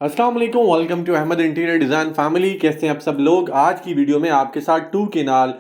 अस्सलाम वालेकुम, welcome to Ahmed interior design family. कैसे हैं आप सब लोग। आज की वीडियो में आपके साथ 2 canal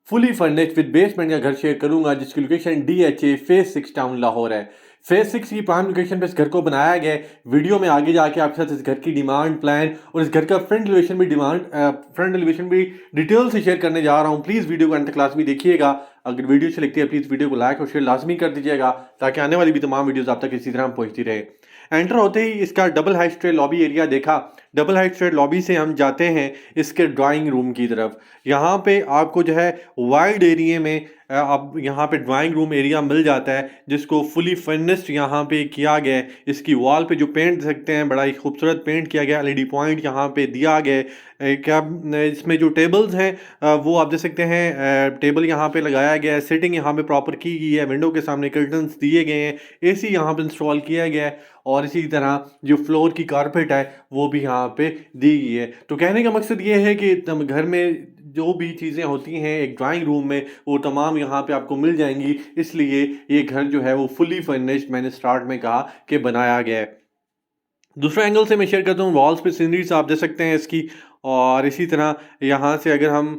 fully furnished with basement का घर शेयर करूंगा, जिसकी location DHA phase 6 town Lahore है। फेज 6 की प्राइम लोकेशन पे इस घर को बनाया गया है। वीडियो में आगे जाके आपके साथ इस घर की डिमांड प्लान और इस घर का फ्रंट एलिवेशन भी डिटेल से शेयर करने जा रहा हूँ। प्लीज़ वीडियो को अंत तक लाजमी देखिएगा। अगर वीडियो अच्छी लगती है प्लीज़ वीडियो को लाइक और शेयर लाजमी कर दीजिएगा, ताकि आने वाली भी तमाम वीडियोस आप तक इसी तरह पहुंचती रहे। एंटर होते ही इसका double height straight lobby area देखा। डबल हाइट स्ट्रेट लॉबी से हम जाते हैं इसके ड्राइंग रूम की तरफ। यहाँ पे आपको जो है वाइड एरिया में अब यहाँ पे ड्राइंग रूम एरिया मिल जाता है, जिसको फुली फर्निश्ड यहाँ पे किया गया है। इसकी वॉल पे जो पेंट देख सकते हैं, बड़ा ही खूबसूरत पेंट किया गया। LED पॉइंट यहाँ पे दिया गया है। क्या इसमें जो टेबल्स हैं वो आप देख सकते हैं। टेबल यहाँ पे लगाया गया है। सिटिंग यहाँ पे प्रॉपर की गई है। विंडो के सामने कर्टन्स दिए गए हैं। AC यहाँ पे इंस्टॉल किया गया है। और इसी तरह जो फ्लोर की कारपेट है वो भी यहाँ पे दी गई है। तो कहने का मकसद ये है कि घर में जो भी चीज़ें होती हैं एक ड्राइंग रूम में, वो तमाम यहाँ पे आपको मिल जाएंगी। इसलिए ये घर जो है वो फुली फर्निश्ड, मैंने स्टार्ट में कहा कि बनाया गया है। दूसरा एंगल से मैं शेयर करता हूँ। वॉल्स पे सीनरीज आप देख सकते हैं इसकी। और इसी तरह यहाँ से अगर हम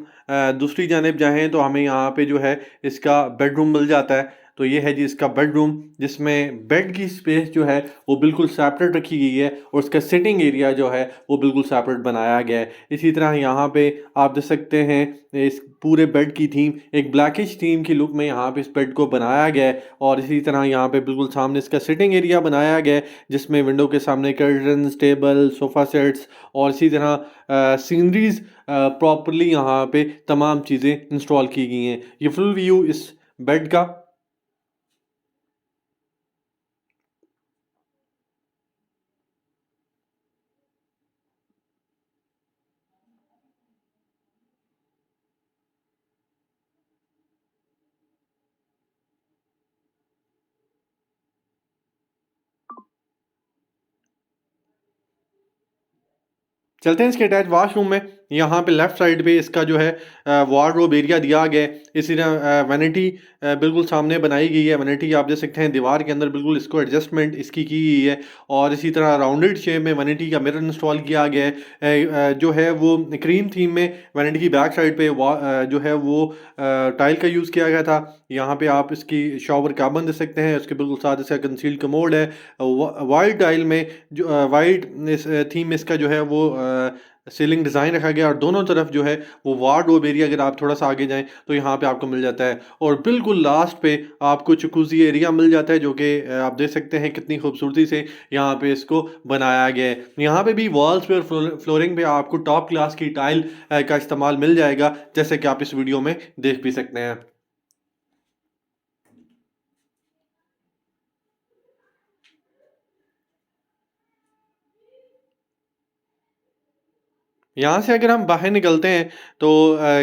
दूसरी जानिब जाएँ तो हमें यहाँ पे जो है इसका बेडरूम मिल जाता है। तो ये है जी इसका बेडरूम, जिसमें बेड की स्पेस जो है वो बिल्कुल सेपरेट रखी गई है और उसका सिटिंग एरिया जो है वो बिल्कुल सेपरेट बनाया गया है। इसी तरह यहाँ पे आप देख सकते हैं इस पूरे बेड की थीम एक ब्लैकिश थीम की लुक में यहाँ पे इस बेड को बनाया गया है। और इसी तरह यहाँ पे बिल्कुल सामने इसका सिटिंग एरिया बनाया गया है, जिसमें विंडो के सामने कर्टन्स, टेबल, सोफ़ा सेट्स और इसी तरह सीनरीज प्रॉपरली यहाँ पे तमाम चीज़ें इंस्टॉल की गई हैं। ये फुल व्यू इस बेड का। चलते हैं इसके अटैच वॉशरूम में। यहाँ पे लेफ्ट साइड पे इसका जो है वार्डरोब एरिया दिया गया है। इसी तरह वैनिटी बिल्कुल सामने बनाई गई है। वैनिटी आप देख सकते हैं दीवार के अंदर बिल्कुल इसको एडजस्टमेंट इसकी की गई है। और इसी तरह राउंडेड शेप में वैनिटी का मिरर इंस्टॉल किया गया है। जो है वो क्रीम थीम में वैनिटी की बैक साइड पे जो है वो टाइल का यूज़ किया गया था। यहाँ पे आप इसकी शॉवर कैबिन देख सकते हैं। उसके बिल्कुल साथ इसका कंसील्ड कमोड है। वाइट टाइल में जो वाइट इस थीम में इसका जो है वो सीलिंग डिज़ाइन रखा गया। और दोनों तरफ जो है वो वार्डरोब एरिया, अगर आप थोड़ा सा आगे जाएं तो यहाँ पे आपको मिल जाता है। और बिल्कुल लास्ट पे आपको जकूज़ी एरिया मिल जाता है, जो कि आप देख सकते हैं कितनी खूबसूरती से यहाँ पे इसको बनाया गया है। यहाँ पे भी वॉल्स पे और फ्लोरिंग पे आपको टॉप क्लास की टाइल का इस्तेमाल मिल जाएगा, जैसे कि आप इस वीडियो में देख भी सकते हैं। यहाँ से अगर हम बाहर निकलते हैं तो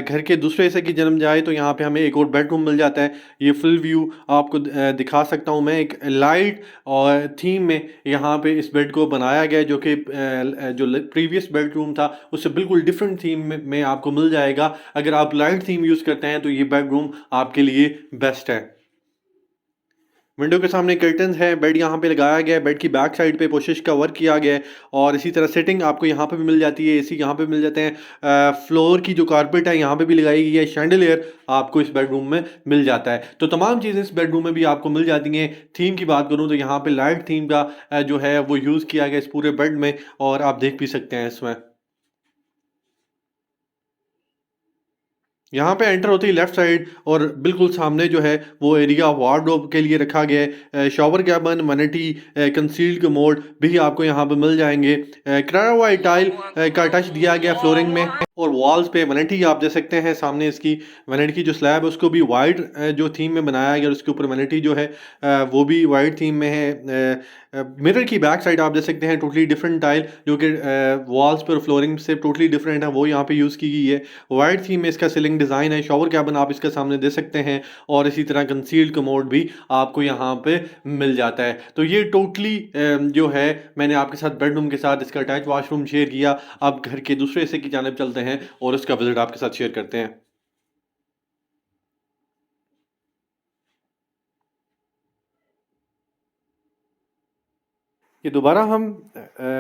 घर के दूसरे हिस्से की जानब जाए तो यहाँ पे हमें एक और बेडरूम मिल जाता है। ये फुल व्यू आपको दिखा सकता हूँ मैं। एक लाइट और थीम में यहाँ पे इस बेड को बनाया गया है, जो कि जो प्रीवियस बेडरूम था उससे बिल्कुल डिफरेंट थीम में आपको मिल जाएगा। अगर आप लाइट थीम यूज़ करते हैं तो ये बेडरूम आपके लिए बेस्ट है। विंडो के सामने कर्टन्स है। बेड यहाँ पे लगाया गया है। बेड की बैक साइड पे पोशिश का वर्क किया गया है। और इसी तरह सेटिंग आपको यहाँ पे भी मिल जाती है। AC यहाँ पे मिल जाते हैं। फ्लोर की जो कारपेट है यहाँ पे भी लगाई गई है। शैंडलियर आपको इस बेडरूम में मिल जाता है। तो तमाम चीज़ें इस बेडरूम में भी आपको मिल जाती हैं। थीम की बात करूँ तो यहाँ पे लाइट थीम का जो है वो यूज़ किया गया इस पूरे बेड में, और आप देख भी सकते हैं इसमें। यहाँ पे एंटर होते ही लेफ्ट साइड और बिल्कुल सामने जो है वो एरिया वार्डरोब के लिए रखा गया है। Shower cabin, vanity, concealed commode भी आपको यहाँ पे मिल जाएंगे। कराया हुआ टाइल का टच दिया गया फ्लोरिंग में। और वॉल्स पे वैनिटी आप देख सकते हैं सामने इसकी। वैनिटी की जो स्लैब है उसको भी वाइट जो थीम में बनाया गया, और उसके ऊपर वैनिटी जो है वो भी वाइट थीम में है। मिरर की बैक साइड आप देख सकते हैं टोटली डिफरेंट टाइल, जो कि वॉल्स पर फ्लोरिंग से टोटली डिफरेंट है, वो यहाँ पे यूज़ की गई है। वाइट थीम में इसका सीलिंग डिज़ाइन है। शॉवर कैबिन आप इसके सामने दे सकते हैं। और इसी तरह कंसील्ड कमोड भी आपको यहाँ पे मिल जाता है। तो ये टोटली जो है मैंने आपके साथ बेडरूम के साथ इसका अटैच वॉशरूम शेयर किया। अब घर के दूसरे हिस्से की जानब चलते हैं और उसका विजिट आपके साथ शेयर करते हैं। ये दोबारा हम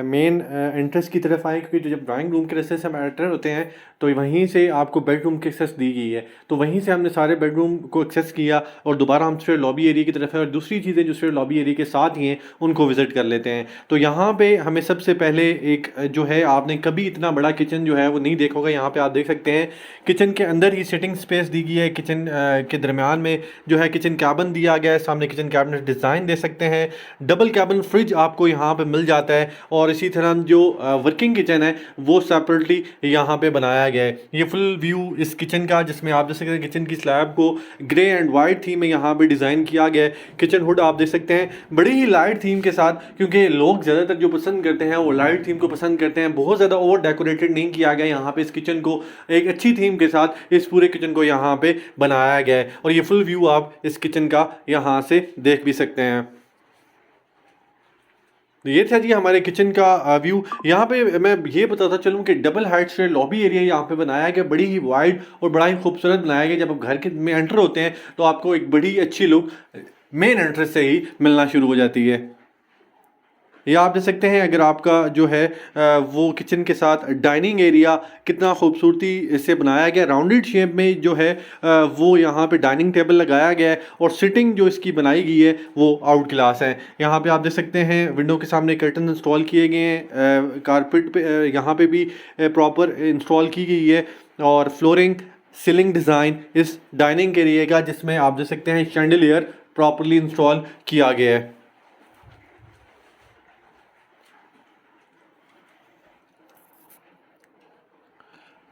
मेन एंट्रेंस की तरफ आए, क्योंकि जब ड्राइंग रूम के रास्ते से हम एंटर होते हैं तो वहीं से आपको बेडरूम की एक्सेस दी गई है, तो वहीं से हमने सारे बेडरूम को एक्सेस किया और दोबारा हम स्ट्रेट लॉबी एरिया की तरफ है और दूसरी चीज़ें जो स्ट्रेट लॉबी एरिया के साथ ही हैं उनको विज़िट कर लेते हैं। तो यहाँ पे हमें सबसे पहले एक जो है, आपने कभी इतना बड़ा किचन जो है वो नहीं देखा होगा। यहाँ पे आप देख सकते हैं किचन के अंदर ही सिटिंग स्पेस दी गई है, किचन के दरमियान में जो है किचन कैबिन दिया गया है, सामने किचन कैबिनेट डिज़ाइन दे सकते हैं, डबल कैबिन फ्रिज आपको यहाँ पे मिल जाता है और इसी तरह जो वर्किंग किचन है वो सेपरेटली यहाँ पे बनाया गया है। ये फुल व्यू इस किचन का, जिसमें आप देख सकते हैं किचन की स्लैब को ग्रे एंड वाइट थीम में यहाँ पे डिज़ाइन किया गया है। किचन हुड आप देख सकते हैं बड़ी ही लाइट थीम के साथ, क्योंकि लोग ज़्यादातर जो पसंद करते हैं वो लाइट थीम को पसंद करते हैं। बहुत ज़्यादा ओवर डेकोरेटेड नहीं किया गया यहाँ पे इस किचन को, एक अच्छी थीम के साथ इस पूरे किचन को यहाँ पे बनाया गया है और ये फुल व्यू आप इस किचन का यहाँ से देख भी सकते हैं। ये था जी हमारे किचन का व्यू। यहाँ पे मैं ये बताता चलूँ कि डबल हाइट से लॉबी एरिया यहाँ पे बनाया गया, बड़ी ही वाइड और बड़ा ही खूबसूरत बनाया गया। जब आप घर के में एंटर होते हैं तो आपको एक बड़ी अच्छी लुक मेन एंट्रेंस से ही मिलना शुरू हो जाती है। ये आप देख सकते हैं अगर आपका जो है वो किचन के साथ डाइनिंग एरिया कितना खूबसूरती से बनाया गया, राउंडेड शेप में जो है वो यहाँ पे डाइनिंग टेबल लगाया गया है और सिटिंग जो इसकी बनाई गई है वो आउट क्लास है। यहाँ पे आप देख सकते हैं विंडो के सामने कर्टन इंस्टॉल किए गए हैं, कारपेट पे यहाँ पे भी प्रॉपर इंस्टॉल की गई है और फ्लोरिंग सीलिंग डिज़ाइन इस डाइनिंग एरिया का, जिसमें आप देख सकते हैं शैंडलियर प्रॉपरली इंस्टॉल किया गया है।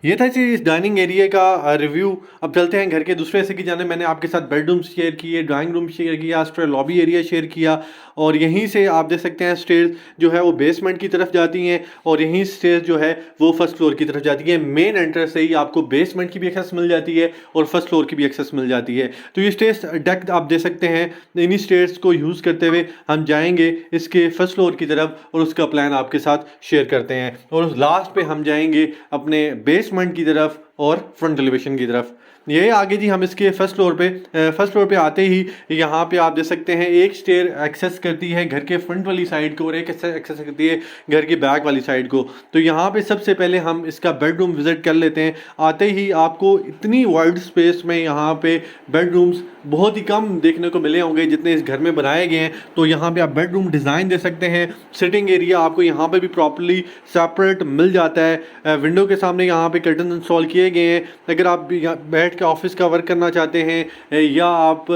ये था जी इस डाइनिंग एरिया का रिव्यू। अब चलते हैं घर के दूसरे हिस्से की जाने। मैंने आपके साथ बेडरूम शेयर किए, ड्राइंग रूम शेयर किया, स्ट्रेट लॉबी एरिया शेयर किया और यहीं से आप देख सकते हैं स्टेयर्स जो है वो बेसमेंट की तरफ जाती हैं और यहीं स्टेयर्स जो है वो फर्स्ट फ्लोर की तरफ जाती है। मेन एंट्रेंस से ही आपको बेसमेंट की भी एक्सेस मिल जाती है और फर्स्ट फ्लोर की भी एक्सेस मिल जाती है। तो ये स्टेयर्स डेक आप देख सकते हैं, इन्हीं स्टेयर्स को यूज़ करते हुए हम जाएंगे इसके फर्स्ट फ्लोर की तरफ और उसका प्लान आपके साथ शेयर करते हैं और लास्ट पे हम जाएंगे अपने बेसमेंट की तरफ और फ्रंट एलिवेशन की तरफ। ये आगे जी हम इसके फर्स्ट फ्लोर पे आते ही यहाँ पे आप देख सकते हैं एक स्टेयर एक्सेस करती है घर के फ्रंट वाली साइड को और एक एक्सेस करती है घर की बैक वाली साइड को। तो यहाँ पे सबसे पहले हम इसका बेडरूम विजिट कर लेते हैं। आते ही आपको इतनी वाइड स्पेस में यहाँ पे बेडरूम्स बहुत ही कम देखने को मिले होंगे जितने इस घर में बनाए गए हैं। तो यहाँ पे आप बेडरूम डिज़ाइन दे सकते हैं, सिटिंग एरिया आपको यहाँ पे भी प्रॉपर्ली सेपरेट मिल जाता है। विंडो के सामने यहाँ पे कर्टन इंस्टॉल किए गए हैं। अगर आप बैठ के ऑफिस का वर्क करना चाहते हैं या आप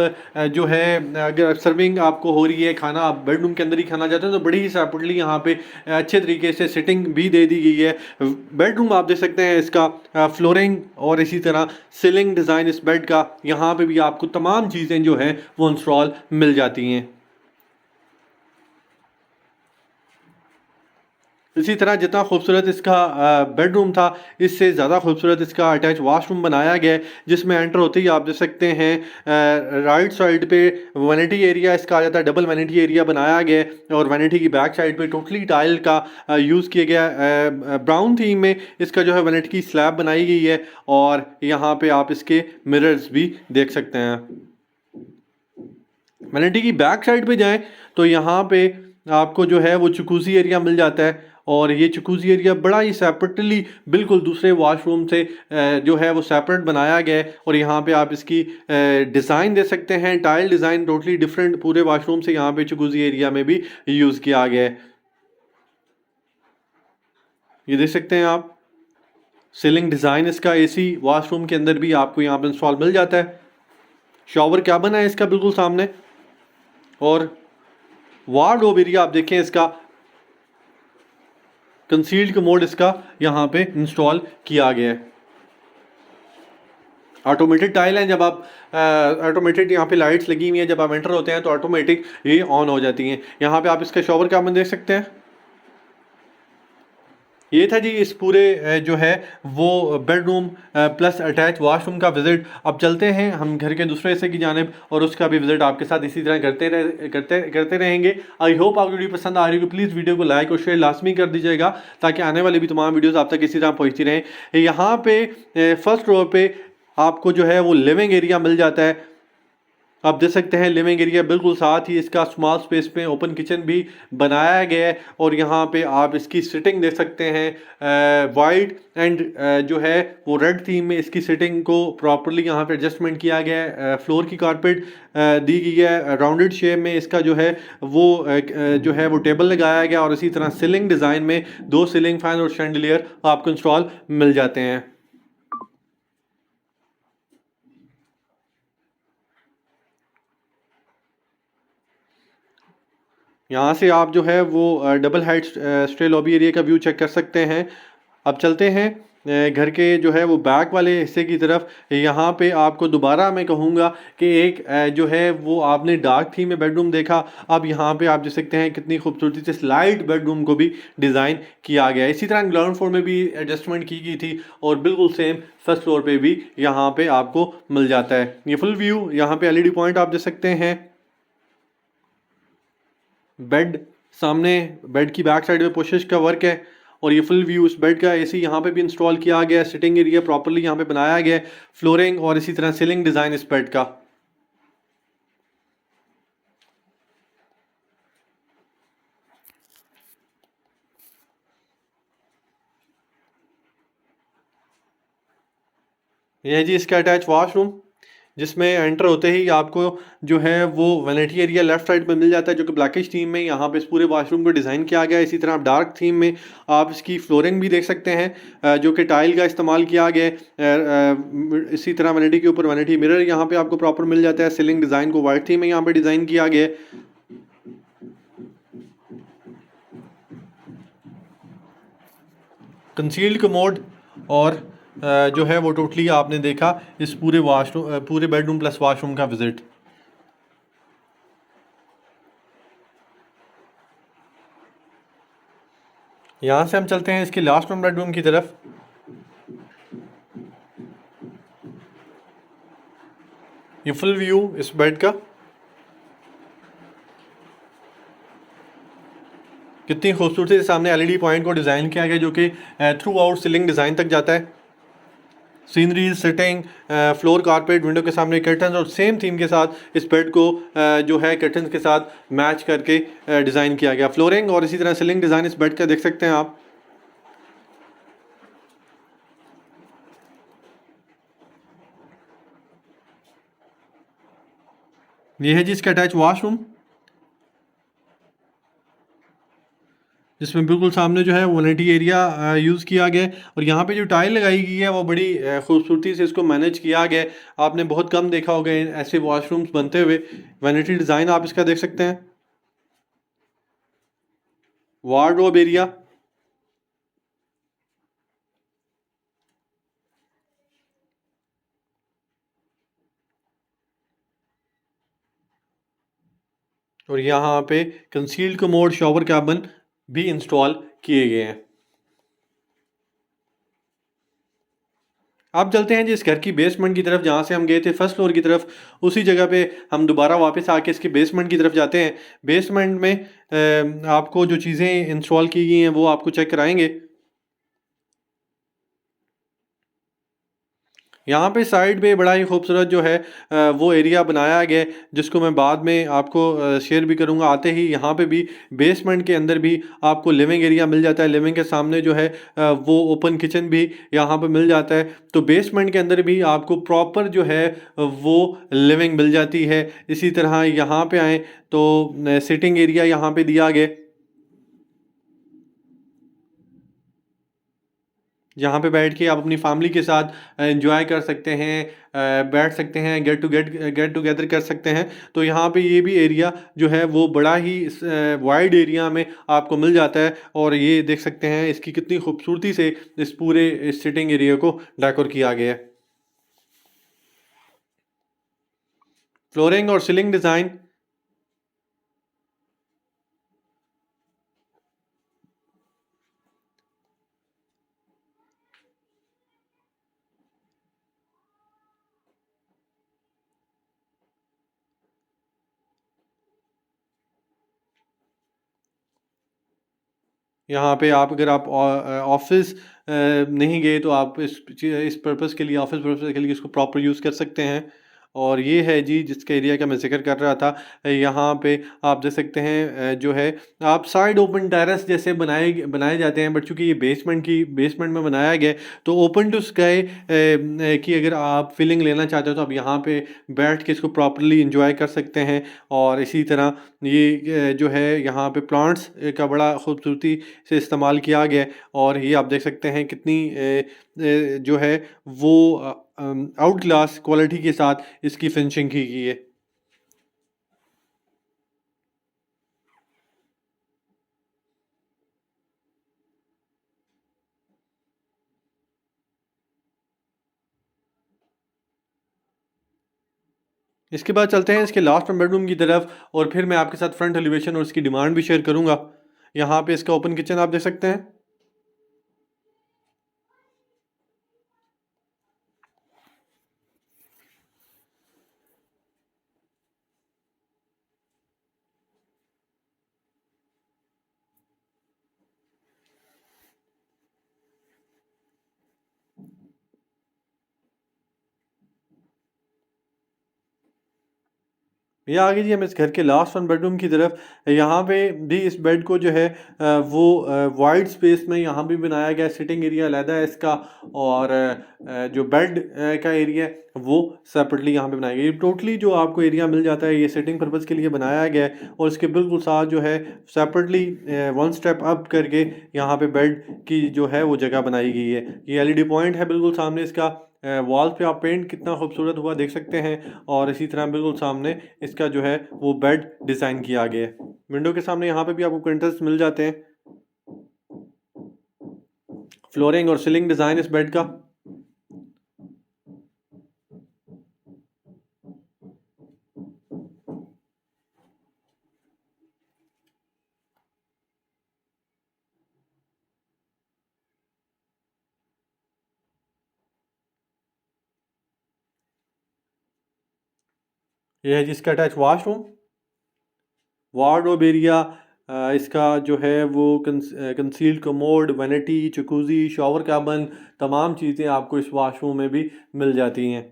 जो है अगर सर्विंग आपको हो रही है, खाना आप बेडरूम के अंदर ही खाना चाहते हैं, तो बड़ी ही सेपरेटली यहाँ पे अच्छे तरीके से सिटिंग भी दे दी गई है। बेडरूम आप देख सकते हैं इसका फ्लोरिंग और इसी तरह सीलिंग डिज़ाइन इस बेड का, यहाँ पे भी आपको तमाम चीज़ें जो हैं वो इंस्टॉल मिल जाती हैं। इसी तरह जितना खूबसूरत इसका बेडरूम था, इससे ज़्यादा खूबसूरत इसका अटैच वॉशरूम बनाया गया है, जिसमें एंटर होते ही आप देख सकते हैं राइट साइड पे वैनिटी एरिया इसका आ जाता है, डबल वैनिटी एरिया बनाया गया है और वैनिटी की बैक साइड पे टोटली टाइल का यूज़ किया गया। ब्राउन थीम में इसका जो है वैनिटी की स्लैब बनाई गई है और यहाँ पे आप इसके मिरर्स भी देख सकते हैं। वैनिटी की बैक साइड पे जाएं तो यहाँ पे आपको जो है वो जकूज़ी एरिया मिल जाता है और ये जकूज़ी एरिया बड़ा ही सेपरेटली बिल्कुल दूसरे वॉशरूम से जो है वो सेपरेट बनाया गया है और यहाँ पे आप इसकी डिज़ाइन दे सकते हैं, टाइल डिज़ाइन टोटली डिफरेंट पूरे वॉशरूम से यहाँ पे जकूज़ी एरिया में भी यूज़ किया गया है। ये देख सकते हैं आप सीलिंग डिज़ाइन इसका एसी वॉशरूम के अंदर भी आपको यहाँ पे इंस्टॉल मिल जाता है। शॉवर कैबिन है इसका बिल्कुल सामने और वार्डरोब एरिया आप देखें इसका कंसील्ड कमोड इसका यहाँ पे इंस्टॉल किया गया है। ऑटोमेटेड टाइल है, जब आप ऑटोमेटेड यहाँ पे लाइट्स लगी हुई हैं, जब आप एंटर होते हैं तो ऑटोमेटिक ये ऑन हो जाती हैं। यहाँ पे आप इसका शॉवर कैबिन देख सकते हैं। ये था जी इस पूरे जो है वो बेडरूम प्लस अटैच वॉशरूम का विज़िट। अब चलते हैं हम घर के दूसरे हिस्से की जानिब और उसका भी विज़िट आपके साथ इसी तरह करते रहेंगे। आई होप आपको वीडियो पसंद आ रही होगी। प्लीज़ वीडियो को लाइक और शेयर लाजमी कर दीजिएगा ताकि आने वाली भी तमाम वीडियोज़ आप तक इसी तरह पहुँचती रहें। यहाँ पे फर्स्ट फ्लोर पे आपको जो है वो लिविंग एरिया मिल जाता है आप देख सकते हैं लिविंग एरिया बिल्कुल साथ ही इसका स्मॉल स्पेस में ओपन किचन भी बनाया गया है और यहाँ पे आप इसकी सिटिंग देख सकते हैं वाइट एंड जो है वो रेड थीम में इसकी सिटिंग को प्रॉपरली यहाँ पे एडजस्टमेंट किया गया है। फ्लोर की कारपेट दी गई है राउंडेड शेप में, इसका जो है वो जो है वो टेबल लगाया गया और इसी तरह सीलिंग डिज़ाइन में 2 सीलिंग फैन और शैंडलियर आपको इंस्टॉल मिल जाते हैं। यहाँ से आप जो है वो double height stay lobby area का व्यू चेक कर सकते हैं। अब चलते हैं घर के जो है वो बैक वाले हिस्से की तरफ। यहाँ पे आपको दोबारा मैं कहूँगा कि एक जो है वो आपने डार्क थीम में बेडरूम देखा, अब यहाँ पे आप देख सकते हैं कितनी खूबसूरती से स्लाइड बेडरूम को भी डिज़ाइन किया गया है। इसी तरह ग्राउंड फ्लोर में भी एडजस्टमेंट की गई थी और बिल्कुल सेम फर्स्ट फ्लोर पे भी यहाँ पे आपको मिल जाता है। ये फुल व्यू यहाँ पे एलईडी पॉइंट आप देख सकते हैं। बेड सामने, बेड की बैक साइड में पुशेस का वर्क है और ये फुल व्यू इस बेड का। एसी यहाँ पे भी इंस्टॉल किया गया है, सिटिंग एरिया प्रॉपर्ली यहाँ पे बनाया गया है, फ्लोरिंग और इसी तरह सीलिंग डिज़ाइन इस बेड का। यह है जी इसका अटैच वॉशरूम, जिसमें एंटर होते ही आपको जो है वो वैनिटी एरिया लेफ्ट साइड में मिल जाता है, जो कि ब्लैकिश थीम में यहाँ पे इस पूरे वॉशरूम को डिज़ाइन किया गया है। इसी तरह आप डार्क थीम में आप इसकी फ्लोरिंग भी देख सकते हैं, जो कि टाइल का इस्तेमाल किया गया है। इसी तरह वैनिटी के ऊपर वैनिटी मिरर यहाँ पे आपको प्रॉपर मिल जाता है। सीलिंग डिज़ाइन को वाइट थीम में यहाँ पे डिज़ाइन किया गया है। कंसील्ड कमोड और जो है वो टोटली आपने देखा इस पूरे वॉशरूम, पूरे बेडरूम प्लस वॉशरूम का विजिट। यहाँ से हम चलते हैं इसके लास्ट वन बेडरूम की तरफ। ये फुल व्यू इस बेड का, कितनी खूबसूरती से सामने एलईडी पॉइंट को डिज़ाइन किया गया, जो कि थ्रू आउट सीलिंग डिज़ाइन तक जाता है। Scenery, setting, floor carpet, window के सामने कर्टन और सेम थीम के साथ इस बेड को जो है कर्टन के साथ मैच करके डिज़ाइन किया गया। फ्लोरिंग और इसी तरह सीलिंग डिज़ाइन इस बेड का देख सकते हैं आप। ये है जी इसका अटैच वॉशरूम, जिसमें बिल्कुल सामने जो है वैनिटी एरिया यूज़ किया गया है और यहाँ पे जो टाइल लगाई गई है वो बड़ी खूबसूरती से इसको मैनेज किया गया है। आपने बहुत कम देखा होगा ऐसे वॉशरूम्स बनते हुए। वैनिटी डिज़ाइन आप इसका देख सकते हैं। वार्डरोब एरिया, और यहाँ पे कंसील्ड कमोड, शॉवर कैबिन भी इंस्टॉल किए गए हैं। अब चलते हैं जी इस घर की बेसमेंट की तरफ, जहाँ से हम गए थे फर्स्ट फ्लोर की तरफ, उसी जगह पे हम दोबारा वापस आके इसकी बेसमेंट की तरफ जाते हैं। बेसमेंट में आपको जो चीज़ें इंस्टॉल की गई हैं वो आपको चेक कराएंगे। यहाँ पे साइड पे बड़ा ही खूबसूरत जो है वो एरिया बनाया गया है, जिसको मैं बाद में आपको शेयर भी करूँगा। आते ही यहाँ पे भी बेसमेंट के अंदर भी आपको लिविंग एरिया मिल जाता है। लिविंग के सामने जो है वो ओपन किचन भी यहाँ पे मिल जाता है। तो बेसमेंट के अंदर भी आपको प्रॉपर जो है वो लिविंग मिल जाती है। इसी तरह यहाँ पे आएँ तो सिटिंग एरिया यहाँ पे दिया गया, जहाँ पे बैठ के आप अपनी फैमिली के साथ एंजॉय कर सकते हैं, बैठ सकते हैं, गेट टुगेदर कर सकते हैं। तो यहाँ पे ये भी एरिया जो है वो बड़ा ही वाइड एरिया में आपको मिल जाता है और ये देख सकते हैं इसकी कितनी खूबसूरती से इस पूरे इस सिटिंग एरिया को डेकोर किया गया है। फ्लोरिंग और सीलिंग डिज़ाइन, यहाँ पे आप अगर आप ऑफिस नहीं गए तो आप इस पर्पज़ के लिए, ऑफिस पर्पज़ के लिए इसको प्रॉपर यूज़ कर सकते हैं। और ये है जी जिसके एरिया का मैं ज़िक्र कर रहा था। यहाँ पे आप देख सकते हैं जो है आप साइड ओपन टेरेस जैसे बनाए जाते हैं, बट चूँकि ये बेसमेंट में बनाया गया है तो ओपन टू स्काई की अगर आप फीलिंग लेना चाहते हो तो आप यहाँ पे बैठ के इसको प्रॉपर्ली एंजॉय कर सकते हैं। और इसी तरह ये जो है यहाँ पे प्लांट्स का बड़ा खूबसूरती से इस्तेमाल किया गया है। और ये आप देख सकते हैं कितनी जो है वो आउट क्लास क्वालिटी के साथ इसकी फिनिशिंग की गई है। इसके बाद चलते हैं इसके लास्ट बेडरूम की तरफ और फिर मैं आपके साथ फ्रंट एलिवेशन और इसकी डिमांड भी शेयर करूंगा। यहाँ पे इसका ओपन किचन आप देख सकते हैं। ये आ गई जी हम इस घर के लास्ट वन बेडरूम की तरफ। यहाँ पे भी इस बेड को जो है वो वाइड स्पेस में यहाँ भी बनाया गया है। सिटिंग एरिया अलग है इसका और जो बेड का एरिया है वो सेपरेटली यहाँ पे बनाया गया। ये टोटली जो आपको एरिया मिल जाता है ये सिटिंग पर्पज़ के लिए बनाया गया है और इसके बिल्कुल साथ जो है सेपरेटली वन स्टेप अप करके यहाँ पे बेड की जो है वो जगह बनाई गई है। ये एलईडी पॉइंट है बिल्कुल सामने इसका। वॉल पे आप पेंट कितना खूबसूरत हुआ देख सकते हैं। और इसी तरह बिल्कुल सामने इसका जो है वो बेड डिज़ाइन किया गया है। विंडो के सामने यहाँ पे भी आपको कर्टन्स मिल जाते हैं। फ्लोरिंग और सीलिंग डिज़ाइन इस बेड का। ये है जिसका अटैच वाशरूम, वार्डरोब एरिया। इसका जो है वो concealed commode, vanity, jacuzzi, shower cabin तमाम चीज़ें आपको इस वाशरूम में भी मिल जाती हैं।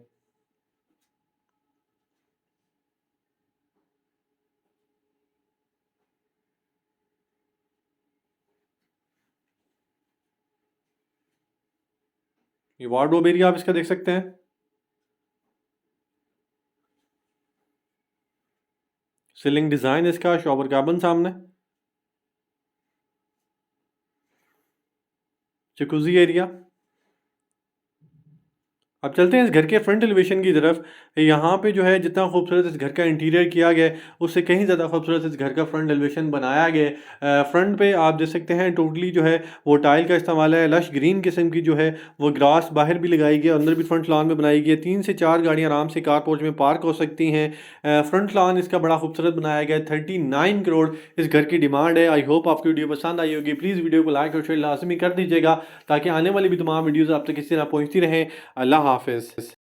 ये वार्डरोब एरिया आप इसका देख सकते हैं। सीलिंग डिज़ाइन इसका, शॉवर कैबिन सामने, जकूज़ी एरिया। अब चलते हैं इस घर के फ्रंट एलिवेशन की तरफ। यहाँ पे जो है जितना खूबसूरत इस घर का इंटीरियर किया गया है उससे कहीं ज़्यादा खूबसूरत इस घर का फ्रंट एलिवेशन बनाया गया है। फ्रंट पे आप देख सकते हैं टोटली जो है वो टाइल का इस्तेमाल है। लश ग्रीन किस्म की जो है वो ग्रास बाहर भी लगाई गई है, अंदर भी फ्रंट लॉन में बनाई गई है। 3 से 4 गाड़ियाँ आराम से कार पोर्च में पार्क हो सकती हैं। फ्रंट लॉन इसका बड़ा खूबसूरत बनाया गया है। 39 करोड़ इस घर की डिमांड है। आई होप आपकी वीडियो पसंद आई होगी। प्लीज़ वीडियो को लाइक और शेयर लाजमी कर दीजिएगा ताकि आने वाली भी तमाम वीडियोज़ आप तक इसी तरह पहुँचती रहें। अल्लाह हाफिज़।